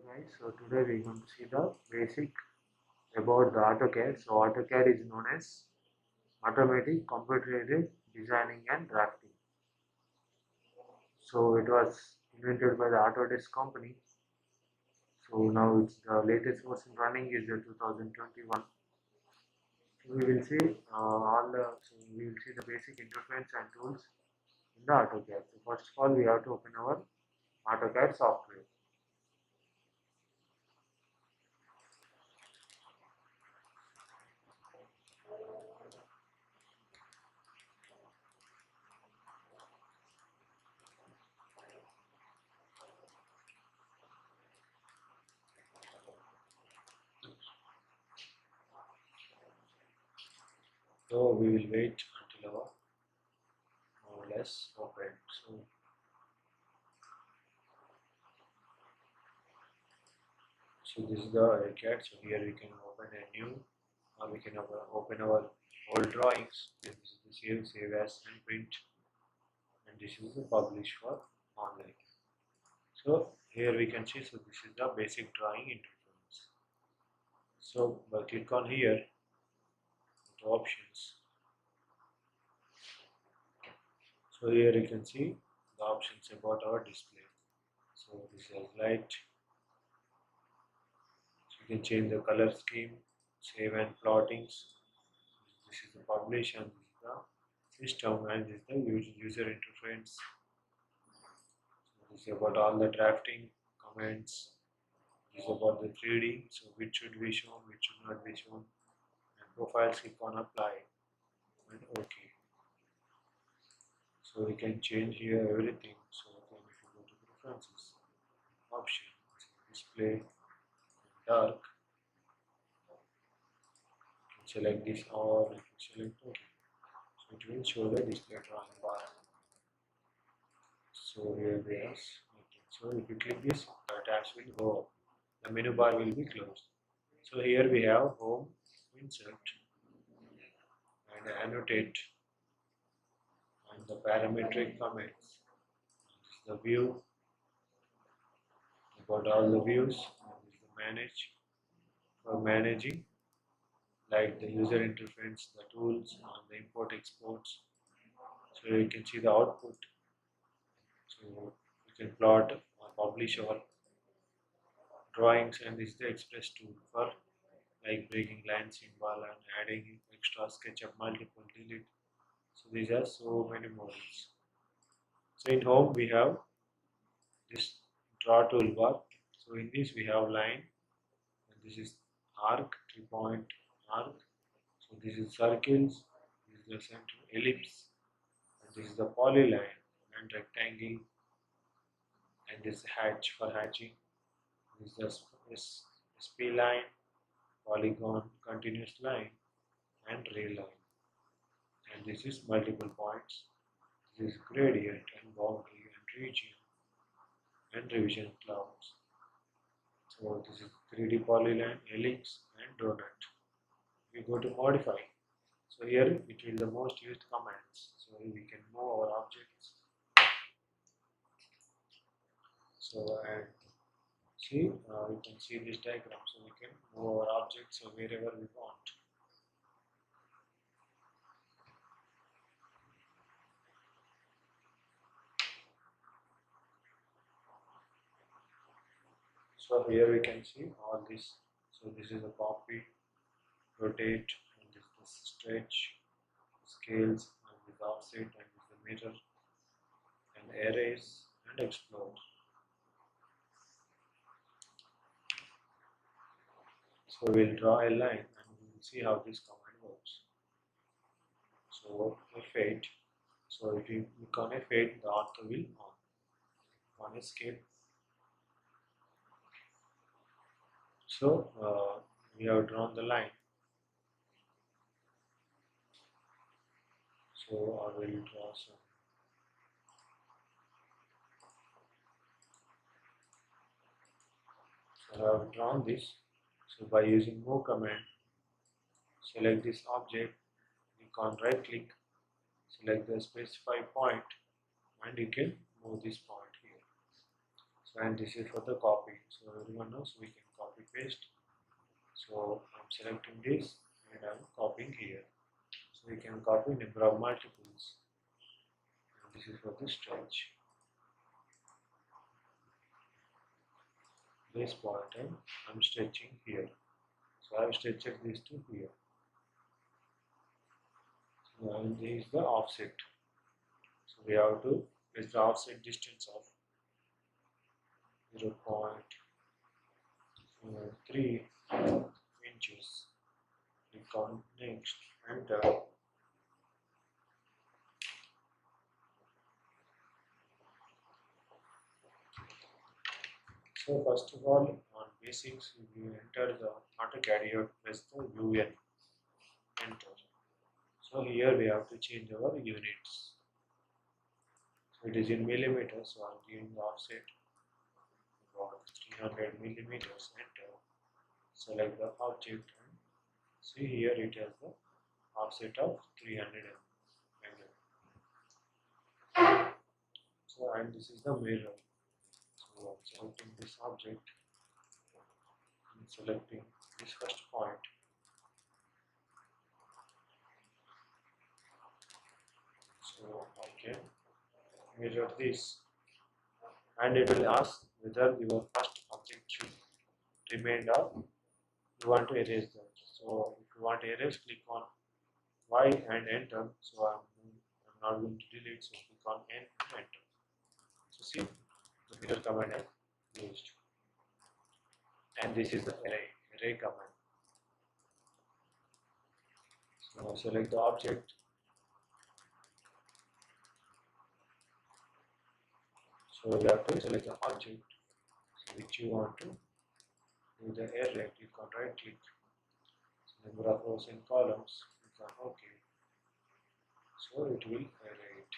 Guys, so today we're going to see the basic about the AutoCAD. So AutoCAD is known as automatic computer-aided designing and drafting. So it was invented by the Autodesk company. So now it's the latest version running is the 2021. So we will see we will see the basic interface and tools in the AutoCAD. So first of all, we have to open our AutoCAD software. So we will wait until our more or less open. So this is the AutoCAD. So here we can open a new, or we can open our old drawings. This is the save as and print, and this is the publish for online. So here we can see. So this is the basic drawing interface. So by click on here, the options. So here you can see the options about our display. So this is light. So you can change the color scheme, save and plottings. This is the publish and this is the system and this is the user interface. So this is about all the drafting comments. This is about the 3D. So which should be shown, which should not be shown. And profiles, click on apply and OK. So we can change here everything. So then if you go to preferences, option, display, dark, select this or select OK. So it will show the display drawing bar. So here we are. So if you click this, the tabs will go up. The menu bar will be closed. So here we have home, insert, and annotate, and the parametric comments. This is the view, about all the views. This is the manage, for managing, like the user interface, the tools, and the import exports. So you can see the output. So you can plot or publish our drawings, and this is the express tool for like breaking line symbol and adding extra SketchUp multiple delete. So these are so many models. So in home we have this draw toolbar. So in this we have line, and this is arc, 3-point arc. So this is circles, this is the center ellipse, and this is the polyline and rectangle, and this hatch for hatching. This is the SP line, polygon, continuous line, and ray line. And this is multiple points. This is gradient and boundary and region and revision clouds. So this is 3D polyline, helix, and donut. We go to modify. So here it will the most used commands. So we can move our objects. So and see, you can see this diagram. So we can move our objects wherever we want. So here we can see all this. So this is a copy, rotate, and this is stretch, scales, and this offset, and this is the mirror, and erase, and explode. So we'll draw a line and we will see how this command works. So F8. So if you click on F8, the author will on escape. So we have drawn the line. So I will draw some. So I have drawn this. So by using move command, select this object, click on right click, select the specify point, and you can move this point here. So and this is for the copy. So everyone knows we can copy paste. So I'm selecting this and I'm copying here. So we can copy number of multiples. And this is for the stretch. This point I'm stretching here. So I've stretched this to here. So and this is the offset. So we have to place the offset distance of 0.3 inches. Click on next, enter. So first of all, on basics, we enter the AUTOCAD, you have to press the UN, enter. So here we have to change our units. So it is in millimeters, so I'm giving the offset about 300 millimeters, enter. Select the object and see here it has the offset of 300 mm. So and this is the mirror. So I'm selecting this object and selecting this first point. So I can mirror this and it will ask whether your first object should remain or you want to erase that. So if you want to erase, click on Y and enter. So I'm not going to delete, so click on N and enter. So see, the mirror command is used. And this is the array command. So select the object. So you have to select the object which you want to do the array. Click on right click. So number of rows and columns. Click on OK. So it will array it.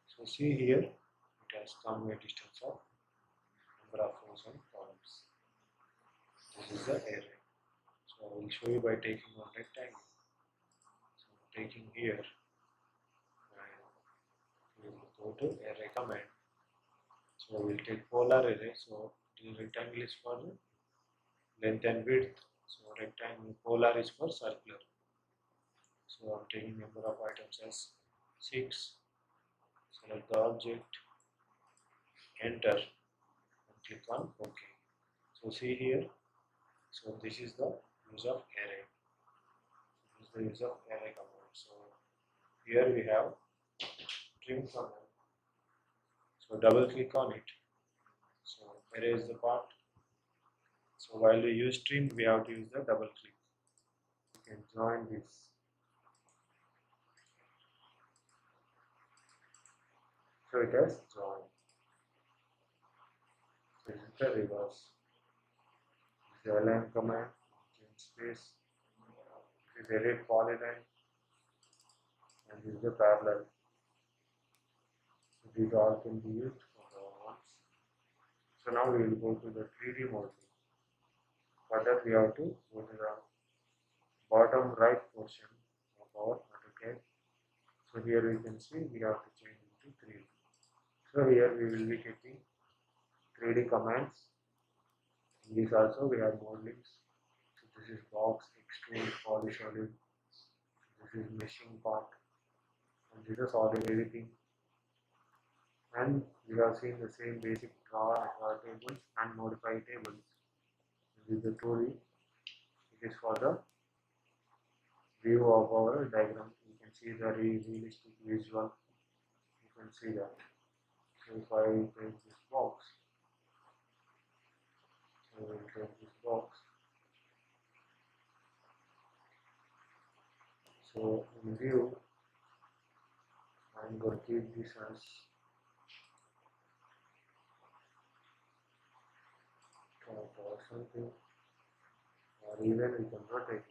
So see here, it has come a distance of number of rows and columns. This is the array. So I will show you by taking one rectangle. So taking here and we will go to array command. So we will take polar array. So the rectangle is for the length and width. So rectangle polar is for circular. So I'm taking number of items as 6. Select the object, enter and click on OK. So see here. So this is the use of array. This is the use of array command. So here we have trim command. So double click on it. So erase the part. So while we use trim, we have to use the double click. You can join this. So it has joined. This is the reverse. This is the align command. Change space. This is edit polyline. And this is the parallel. So these all can be used for the ones. So now we will go to the 3D modeling. For that we have to go to the bottom right portion of our AutoCAD. So here we can see we have to change into 3D. So here we will be getting 3D commands. In this also we have modelings. So this is box, extrude, polysolid. This is meshing part. And this is solid editing. And we have seen the same basic draw tables and modify tables. This is the 2D. It is for the view of our diagram. You can see the realistic visual. You can see that. So if I take this box, I will take this box. So in view, I'm going to keep this as top or something, or even we can rotate it.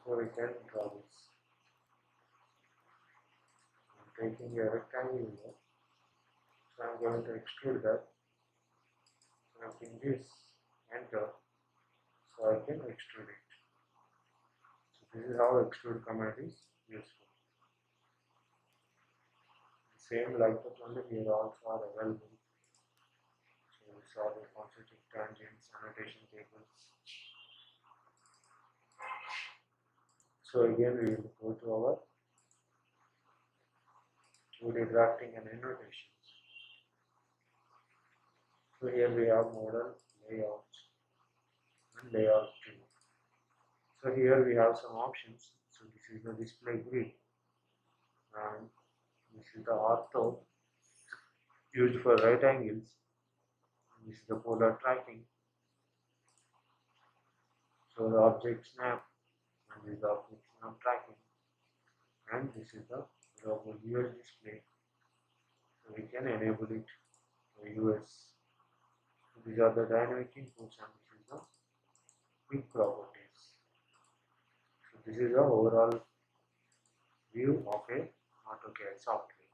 So we can draw this. I'm taking a rectangle here. So I'm going to extrude that. Selecting this, enter, so I can extrude it. So this is how extrude command is useful. The same like the one here also are available. So we saw the concentric tangents, annotation tables. So again we will go to our 2D drafting and annotations. So here we have model, layout and layout 2. So here we have some options. So this is the display grid and this is the ortho used for right angles. And this is the polar tracking. So the object snap and this is the object snap tracking and this is the global US display. So we can enable it for US. So these are the dynamic inputs and this is the quick properties. So this is the overall view of a AutoCAD software.